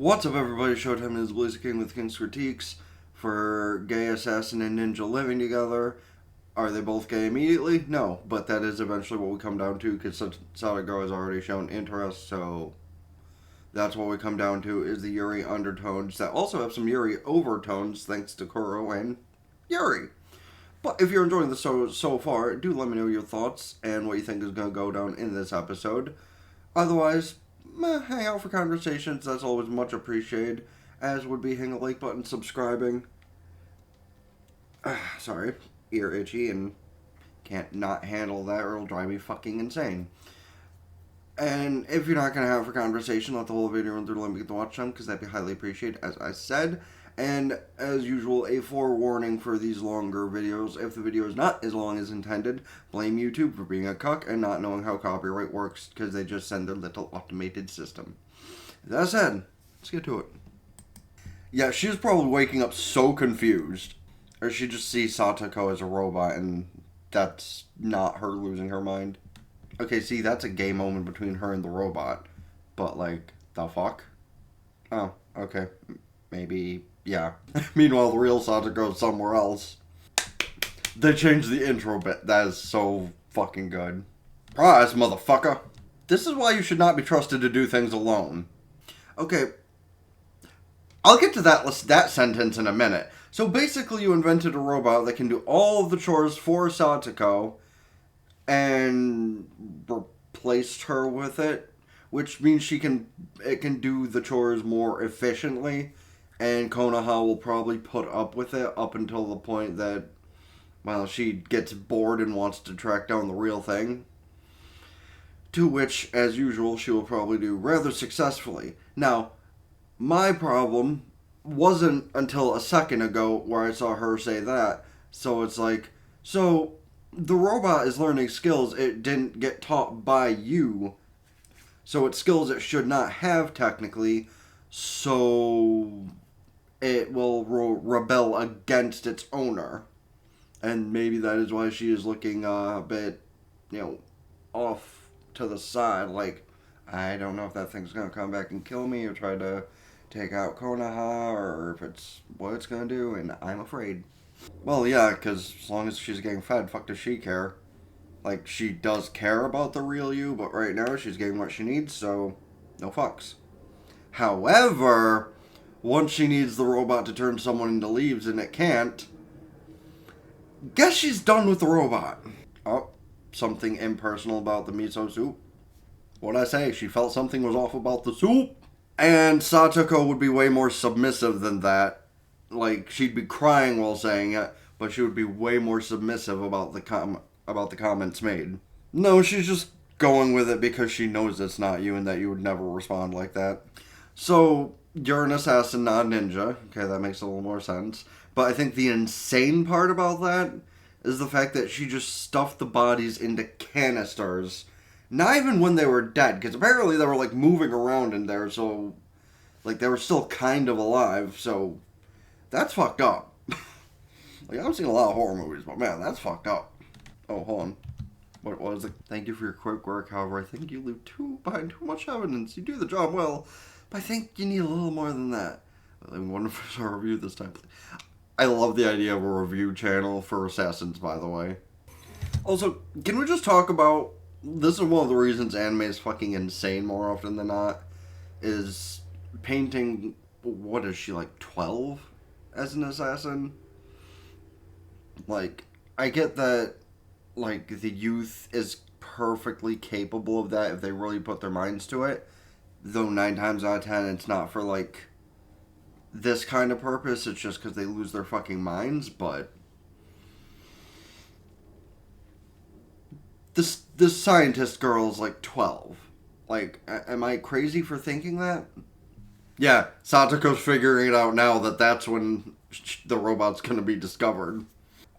What's up, everybody? Showtime is Blazer King with King's Critiques for gay assassin and ninja living together. Are they both gay immediately? No, but that is eventually what we come down to because Satoko has already shown interest, so that's what we come down to is the Yuri undertones that also have some Yuri overtones thanks to Kuro and Yuri. But if you're enjoying the show so far, do let me know your thoughts and what you think is going to go down in this episode. Otherwise, hang out for conversations. That's always much appreciated, as would be hitting the like button, subscribing. Sorry, ear itchy and can't not handle that or it'll drive me fucking insane. And if you're not going to have a conversation, let the whole video run through, let me get to watch them, because that'd be highly appreciated, as I said. And, as usual, a forewarning for these longer videos. If the video is not as long as intended, blame YouTube for being a cuck and not knowing how copyright works, because they just send their little automated system. That said, let's get to it. Yeah, she's probably waking up so confused. Or she just sees Satoko as a robot, and that's not her losing her mind. Okay, see, that's a gay moment between her and the robot. But, like, the fuck? Oh, okay. Maybe, yeah. Meanwhile, the real Satoko is somewhere else. They changed the intro bit. That is so fucking good. Surprise, motherfucker. This is why you should not be trusted to do things alone. Okay. I'll get to that sentence in a minute. So basically you invented a robot that can do all of the chores for Satoko and replaced her with it, which means it can do the chores more efficiently, and Konoha will probably put up with it up until the point that, well, she gets bored and wants to track down the real thing. To which, as usual, she will probably do rather successfully. Now, my problem wasn't until a second ago where I saw her say that. So it's like, so the robot is learning skills it didn't get taught by you. So it's skills it should not have technically. So it will rebel against its owner. And maybe that is why she is looking a bit, off to the side. Like, I don't know if that thing's going to come back and kill me or try to take out Konoha, or if it's what it's going to do, and I'm afraid. Well, yeah, because as long as she's getting fed, fuck does she care? Like, she does care about the real you, but right now she's getting what she needs, so no fucks. However, once she needs the robot to turn someone into leaves and it can't, guess she's done with the robot. Oh, something impersonal about the miso soup. What'd I say? She felt something was off about the soup? And Satoko would be way more submissive than that. Like, she'd be crying while saying it, but she would be way more submissive about the comments made. No, she's just going with it because she knows it's not you and that you would never respond like that. So, you're an assassin, not a ninja. Okay, that makes a little more sense. But I think the insane part about that is the fact that she just stuffed the bodies into canisters. Not even when they were dead, because apparently they were, like, moving around in there, so, like, they were still kind of alive, so that's fucked up. Like, I've seen a lot of horror movies, but man, that's fucked up. Oh, hold on. What was it? Thank you for your quick work, however, I think you leave behind too much evidence. You do the job well, but I think you need a little more than that. I wonder if it's our review this time. I love the idea of a review channel for assassins, by the way. Also, can we just talk about, this is one of the reasons anime is fucking insane more often than not, is painting, what is she, like 12 as an assassin? Like, I get that, like, the youth is perfectly capable of that if they really put their minds to it, though 9 times out of 10 it's not for, like, this kind of purpose, it's just because they lose their fucking minds, but this scientist girl is like 12. Like, am I crazy for thinking that? Yeah, Satoko's figuring it out now that that's when the robot's gonna be discovered.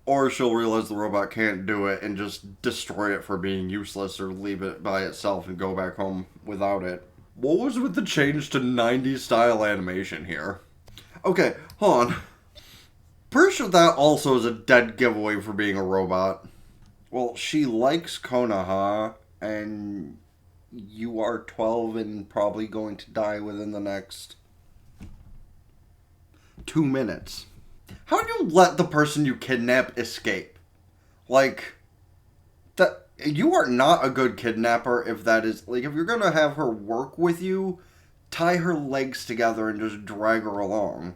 Or she'll realize the robot can't do it and just destroy it for being useless or leave it by itself and go back home without it. What was with the change to 90s style animation here? Okay, hold on. Pretty sure that also is a dead giveaway for being a robot. Well, she likes Konoha, and you are 12 and probably going to die within the next 2 minutes. How do you let the person you kidnap escape? Like, that you are not a good kidnapper if that is, like, if you're gonna have her work with you, tie her legs together and just drag her along.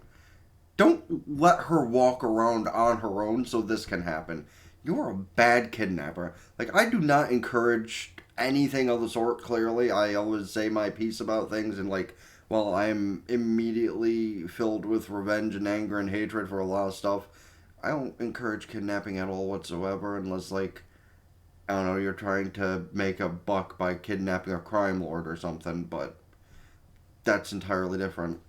Don't let her walk around on her own so this can happen. You're a bad kidnapper. Like, I do not encourage anything of the sort, clearly. I always say my piece about things, and, like, while I'm immediately filled with revenge and anger and hatred for a lot of stuff, I don't encourage kidnapping at all whatsoever, unless, like, I don't know, you're trying to make a buck by kidnapping a crime lord or something, but that's entirely different.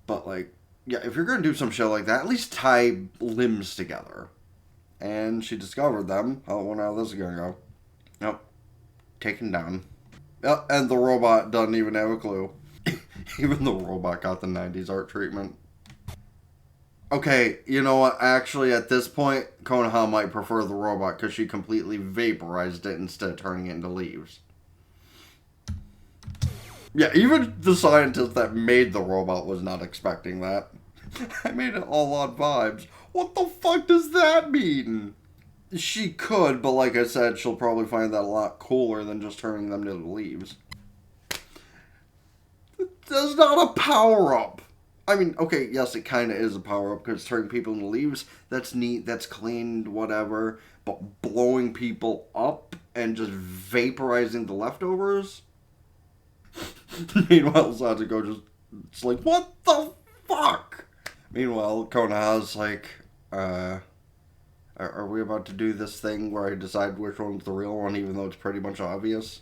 But, like, yeah, if you're gonna do some shit like that, at least tie limbs together. And she discovered them. I don't know how this is gonna go. Nope. Taken down. Yep, and the robot doesn't even have a clue. Even the robot got the 90s art treatment. Okay, you know what? Actually, at this point, Konoha might prefer the robot because she completely vaporized it instead of turning it into leaves. Yeah, even the scientist that made the robot was not expecting that. I made it all on vibes. What the fuck does that mean? She could, but like I said, she'll probably find that a lot cooler than just turning them into leaves. That's not a power-up. I mean, okay, yes, it kind of is a power-up because turning people into leaves, that's neat, that's clean, whatever. But blowing people up and just vaporizing the leftovers? Meanwhile, Satoko just, it's like, what the fuck? Meanwhile, Konoha's like, are we about to do this thing where I decide which one's the real one, even though it's pretty much obvious?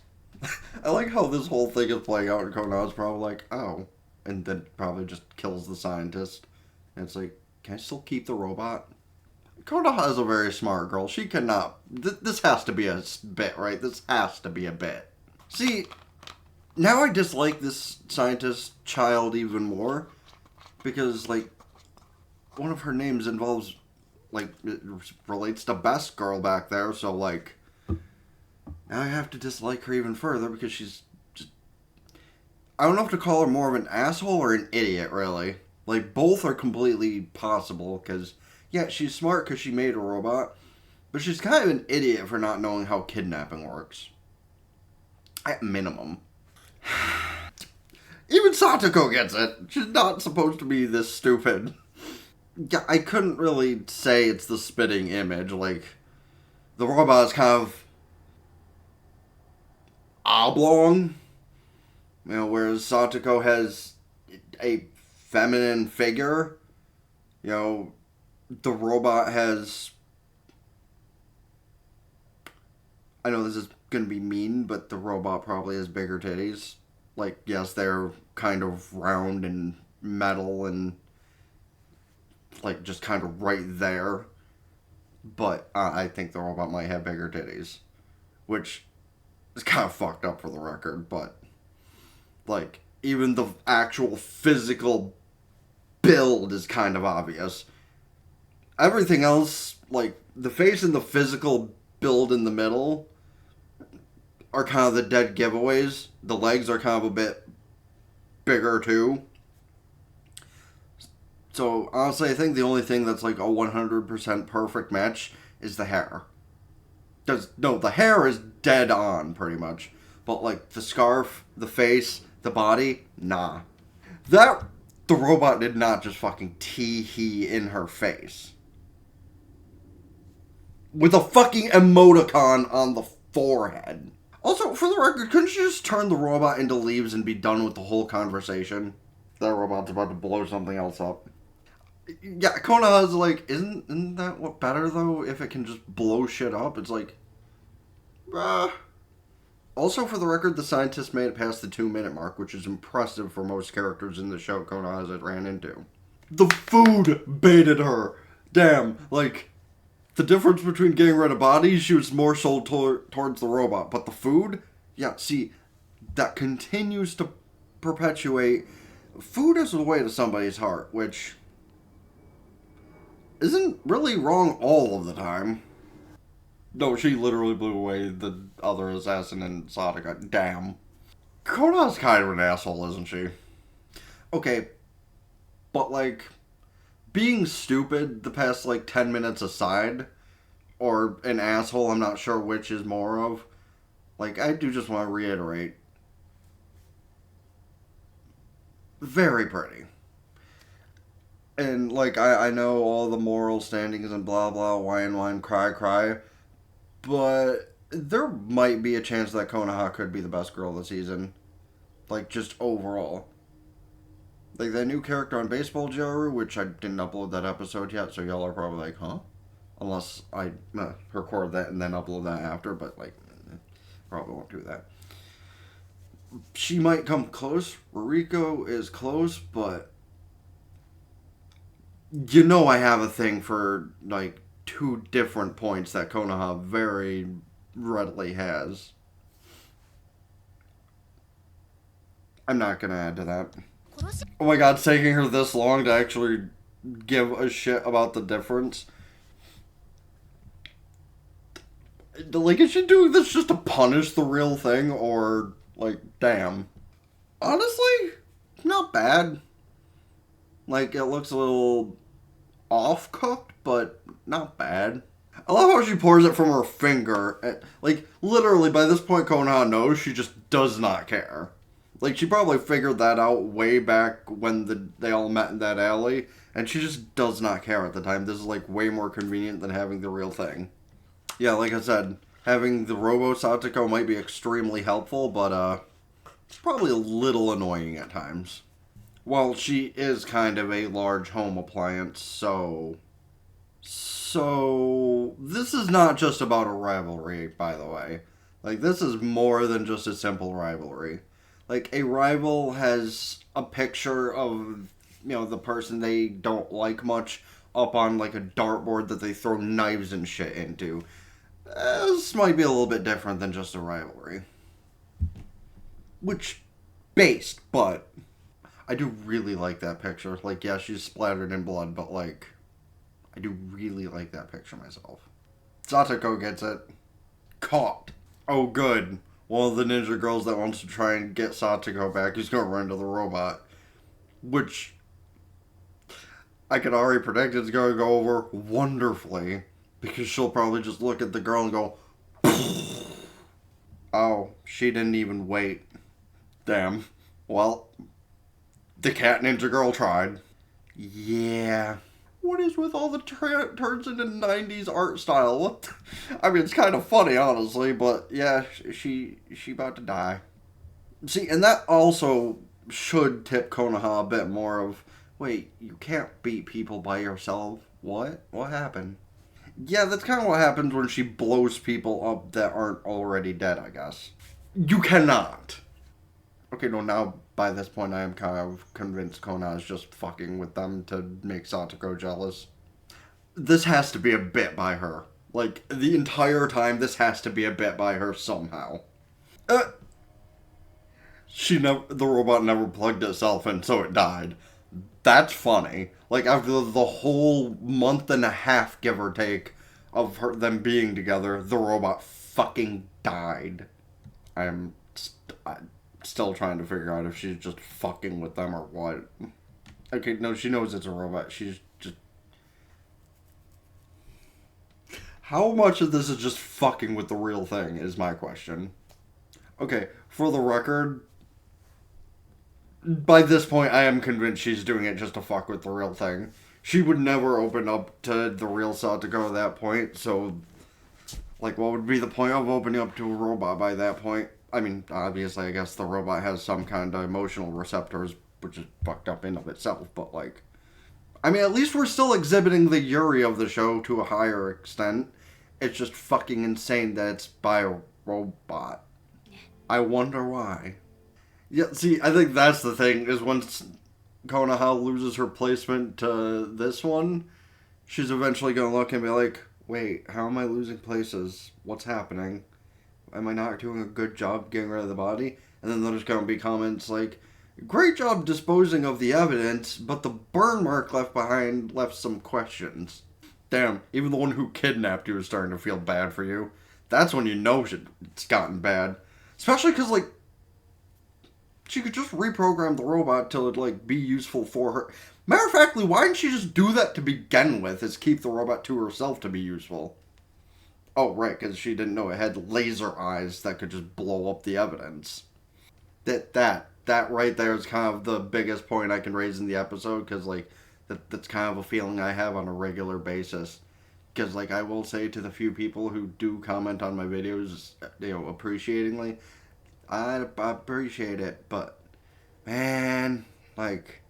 I like how this whole thing is playing out, and Konoha's probably like, oh. And then probably just kills the scientist. And it's like, can I still keep the robot? Konoha is a very smart girl. She cannot... this has to be a bit, right? This has to be a bit. See, now I dislike this scientist child even more. Because, like, one of her names involves, like, it relates to Best Girl back there. So, like, now I have to dislike her even further because she's just... I don't know if to call her more of an asshole or an idiot, really. Like, both are completely possible because... yeah, she's smart because she made a robot, but she's kind of an idiot for not knowing how kidnapping works. At minimum. Even Satoko gets it. She's not supposed to be this stupid. Yeah, I couldn't really say it's the spitting image. Like, the robot is kind of oblong. You know, whereas Satoko has a feminine figure. You know, the robot has... I know this is going to be mean, but the robot probably has bigger titties. Like, yes, they're kind of round and metal and, like, just kind of right there. But I think the robot might have bigger titties. Which is kind of fucked up for the record, but, like, even the actual physical build is kind of obvious. Everything else, like, the face and the physical build in the middle are kind of the dead giveaways. The legs are kind of a bit bigger, too. So, honestly, I think the only thing that's, like, a 100% perfect match is the hair. No, the hair is dead on, pretty much. But, like, the scarf, the face, the body, nah. The robot did not just fucking tee-hee in her face. With a fucking emoticon on the forehead. Also, for the record, couldn't you just turn the robot into leaves and be done with the whole conversation? That robot's about to blow something else up. Yeah, Konoha's like, isn't that what better, though, if it can just blow shit up? It's like, bruh. Also, for the record, the scientist made it past the 2-minute mark, which is impressive for most characters in the show Konoha has ran into. The food baited her. Damn, like... the difference between getting rid of bodies, she was more sold towards the robot. But the food? Yeah, see, that continues to perpetuate. Food is the way to somebody's heart, which isn't really wrong all of the time. No, she literally blew away the other assassin in Satoko. Damn. Konoha's kind of an asshole, isn't she? Okay, but like... being stupid the past, like, 10 minutes aside, or an asshole, I'm not sure which is more of, like, I do just want to reiterate. Very pretty. And, like, I know all the moral standings and blah blah, whine, cry, cry, but there might be a chance that Konoha could be the best girl of the season. Like, just overall. Like, that new character on Baseball Joru, which I didn't upload that episode yet, so y'all are probably like, huh? Unless I record that and then upload that after, but, like, probably won't do that. She might come close. Ruriko is close, but you know I have a thing for, like, two different points that Konoha very readily has. I'm not gonna add to that. Oh my god, it's taking her this long to actually give a shit about the difference. Like, is she doing this just to punish the real thing, or, like, damn. Honestly, not bad. Like, it looks a little off-cooked, but not bad. I love how she pours it from her finger. Like, literally, by this point, Konoha knows she just does not care. Like, she probably figured that out way back when they all met in that alley, and she just does not care at the time. This is, like, way more convenient than having the real thing. Yeah, like I said, having the Robo Satoko might be extremely helpful, but, it's probably a little annoying at times. Well, she is kind of a large home appliance, so this is not just about a rivalry, by the way. Like, this is more than just a simple rivalry. Like, a rival has a picture of, the person they don't like much up on, like, a dartboard that they throw knives and shit into. This might be a little bit different than just a rivalry. Which, based, but I do really like that picture. Like, yeah, she's splattered in blood, but, like, I do really like that picture myself. Satoko gets it. Caught. Oh, good. One of the ninja girls that wants to try and get Satoko back is going to run to the robot. Which I could already predict it's going to go over wonderfully. Because she'll probably just look at the girl and go, oh, she didn't even wait. Damn. Well, the cat ninja girl tried. Yeah. What is with all the turns into 90s art style? What? I mean, it's kind of funny, honestly, but yeah, she about to die. See, and that also should tip Konoha a bit more of, wait, you can't beat people by yourself. What? What happened? Yeah, that's kind of what happens when she blows people up that aren't already dead, I guess. You cannot. Okay, no, now by this point I am kind of convinced Konoha is just fucking with them to make Satoko jealous. This has to be a bit by her. Like, the entire time, this has to be a bit by her somehow. The robot never plugged itself in, so it died. That's funny. Like, after the whole month and a half, give or take, of them being together, the robot fucking died. I'm still trying to figure out if she's just fucking with them or what. Okay, no, she knows it's a robot. She's just... How much of this is just fucking with the real thing is my question. Okay, for the record, by this point I am convinced she's doing it just to fuck with the real thing. She would never open up to the real Satoko at that point, so... Like, what would be the point of opening up to a robot by that point? I mean, obviously, I guess the robot has some kind of emotional receptors, which is fucked up in of itself, but, like... I mean, at least we're still exhibiting the Yuri of the show to a higher extent. It's just fucking insane that it's by a robot. I wonder why. Yeah, see, I think that's the thing, is once Konoha loses her placement to this one, she's eventually gonna look and be like, wait, how am I losing places? What's happening? Am I not doing a good job getting rid of the body? And then there's going to be comments like, great job disposing of the evidence, but the burn mark left behind left some questions. Damn, even the one who kidnapped you is starting to feel bad for you. That's when you know it's gotten bad. Especially because, like, She could just reprogram the robot to, like, be useful for her. Matter of factly, why didn't she just do that to begin with, is keep the robot to herself to be useful? Oh, right, because she didn't know it had laser eyes that could just blow up the evidence. That right there is kind of the biggest point I can raise in the episode, because, like, that's kind of a feeling I have on a regular basis. Because, like, I will say to the few people who do comment on my videos, appreciatingly, I appreciate it, but, man, like,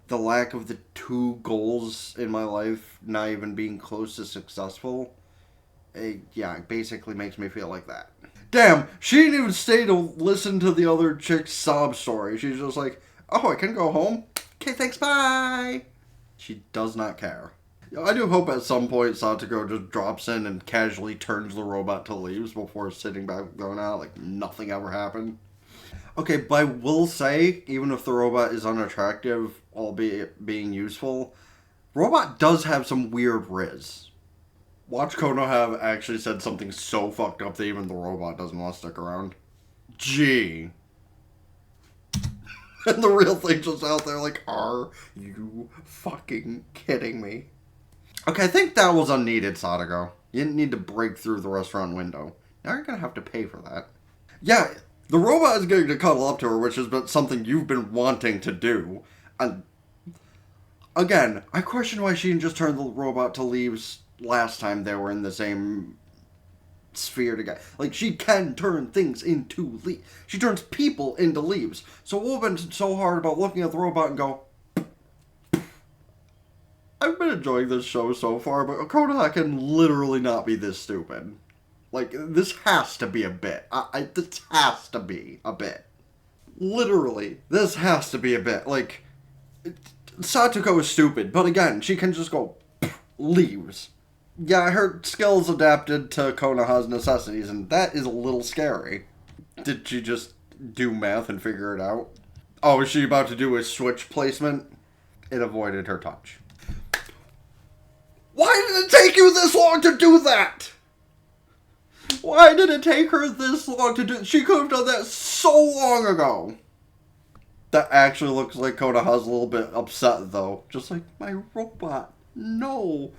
the lack of the two goals in my life not even being close to successful, it basically makes me feel like that. Damn, she didn't even stay to listen to the other chick's sob story. She's just like, oh, I can go home? Okay, thanks, bye! She does not care. I do hope at some point Satoko just drops in and casually turns the robot to leaves before sitting back going out like nothing ever happened. Okay, but I will say, even if the robot is unattractive, albeit being useful, robot does have some weird riz. Watch Konoha have actually said something so fucked up that even the robot doesn't want to stick around. Gee. And the real thing just out there like, are you fucking kidding me? Okay, I think that was unneeded, Satoko. You didn't need to break through the restaurant window. Now you're gonna have to pay for that. Yeah, the robot is going to cuddle up to her, which is something you've been wanting to do. And again, I question why she didn't just turn the robot to leaves last time they were in the same sphere together. Like, she can turn things into leaves. She turns people into leaves. So it would have been so hard about looking at the robot and go, I've been enjoying this show so far, but Konoha can literally not be this stupid. Like, this has to be a bit. This has to be a bit. Literally, this has to be a bit. Like, Satoko is stupid, but again, she can just go, leaves. Yeah, her skills adapted to Konoha's necessities, and that is a little scary. Did she just do math and figure it out? Oh, is she about to do a switch placement? It avoided her touch. Why did it take you this long to do that? Why did it take her this long to do? She could have done that so long ago. That actually looks like Konoha's a little bit upset, though. Just like, my robot. No.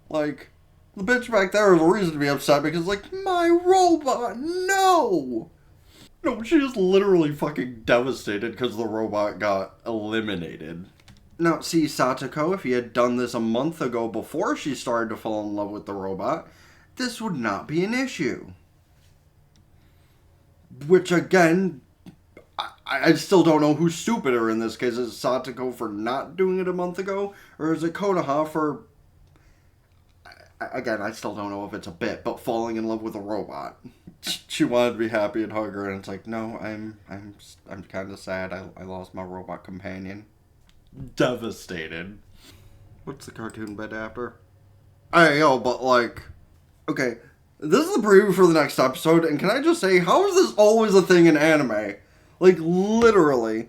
Like, the bitch back there has a reason to be upset because, like, my robot. No. No, she is literally fucking devastated because the robot got eliminated. Now, see, Satoko, if you had done this a month ago before she started to fall in love with the robot, this would not be an issue. Which, again, I still don't know who's stupider in this case. Is it Satoko for not doing it a month ago? Or is it Konoha for... Again, I still don't know if it's a bit, but falling in love with a robot. She wanted to be happy and hug her, and it's like, no, I'm kind of sad. I lost my robot companion. Devastated. What's the cartoon bit after? I know, but like... Okay, this is the preview for the next episode, and can I just say, how is this always a thing in anime? Like, literally.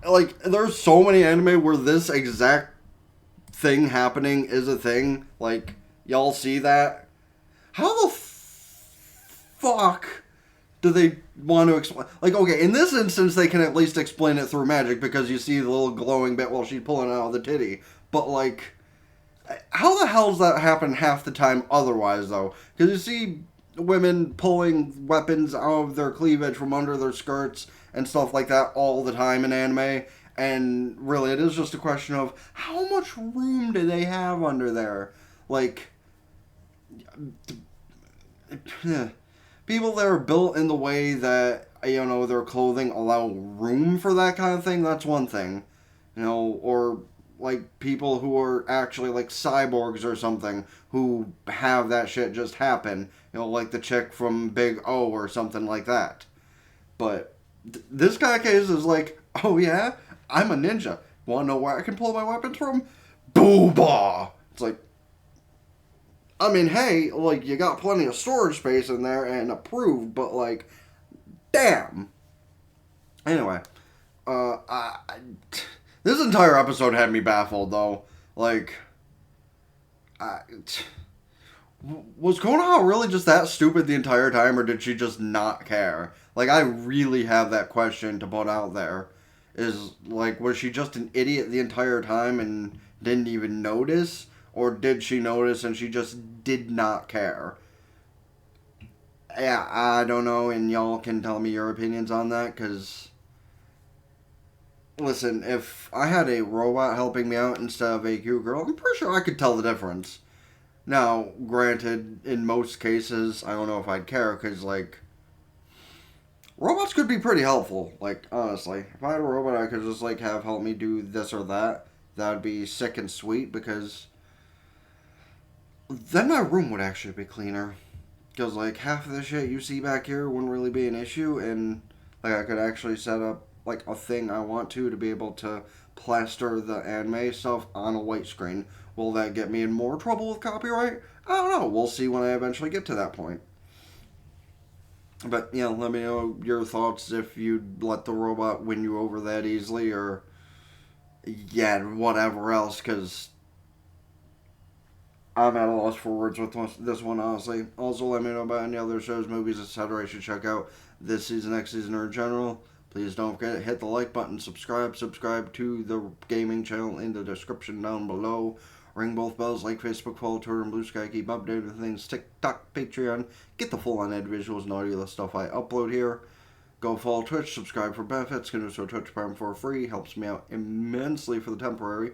Like, there's so many anime where this exact thing happening is a thing. Like, y'all see that? How the fuck do they want to explain? Like, okay, in this instance, they can at least explain it through magic because you see the little glowing bit while she's pulling out of the titty. But, like, how the hell does that happen half the time otherwise, though? Because you see women pulling weapons out of their cleavage from under their skirts and stuff like that all the time in anime. And really, it is just a question of how much room do they have under there? Like, people that are built in the way that, you know, their clothing allow room for that kind of thing, that's one thing. You know, or like people who are actually like cyborgs or something who have that shit just happen. You know, like the chick from Big O or something like that. But this kind of case is like, oh yeah, I'm a ninja. Want to know where I can pull my weapons from? Booba! It's like, I mean, hey, like, you got plenty of storage space in there and approved, but, like, damn. Anyway, this entire episode had me baffled, though. Like, Was Konoha really just that stupid the entire time, or did she just not care? Like, I really have that question to put out there. Is, like, was she just an idiot the entire time and didn't even notice? Or did she notice and she just did not care? Yeah, I don't know, and y'all can tell me your opinions on that, because, listen, if I had a robot helping me out instead of a cute girl, I'm pretty sure I could tell the difference. Now, granted, in most cases, I don't know if I'd care because, like, robots could be pretty helpful. Like, honestly, if I had a robot, I could just like have help me do this or that. That'd be sick and sweet because then my room would actually be cleaner. Because like half of the shit you see back here wouldn't really be an issue, and like I could actually set up like a thing I want to be able to plaster the anime stuff on a white screen. Will that get me in more trouble with copyright? I don't know. We'll see when I eventually get to that point. But yeah, let me know your thoughts if you'd let the robot win you over that easily, or yeah, whatever else. Because I'm at a loss for words with this one, honestly. Also, let me know about any other shows, movies, etc. I should check out this season, next season, or in general. Please don't forget, hit the like button, subscribe to the gaming channel in the description down below. Ring both bells like Facebook, follow Twitter, and Blue Sky. Keep updated with things, TikTok, Patreon. Get the full on ed visuals and audio, the stuff I upload here. Go follow Twitch, subscribe for benefits, can do so Twitch Prime for free. Helps me out immensely for the temporary.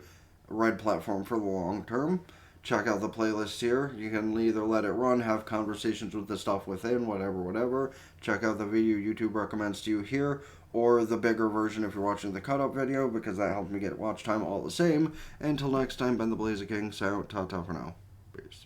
Red platform for the long term. Check out the playlist here. You can either let it run, have conversations with the stuff within, whatever. Check out the video YouTube recommends to you here, or the bigger version if you're watching the cut up video, because that helps me get watch time all the same. Until next time, Ben the Blazer King, so ta-ta for now. Peace.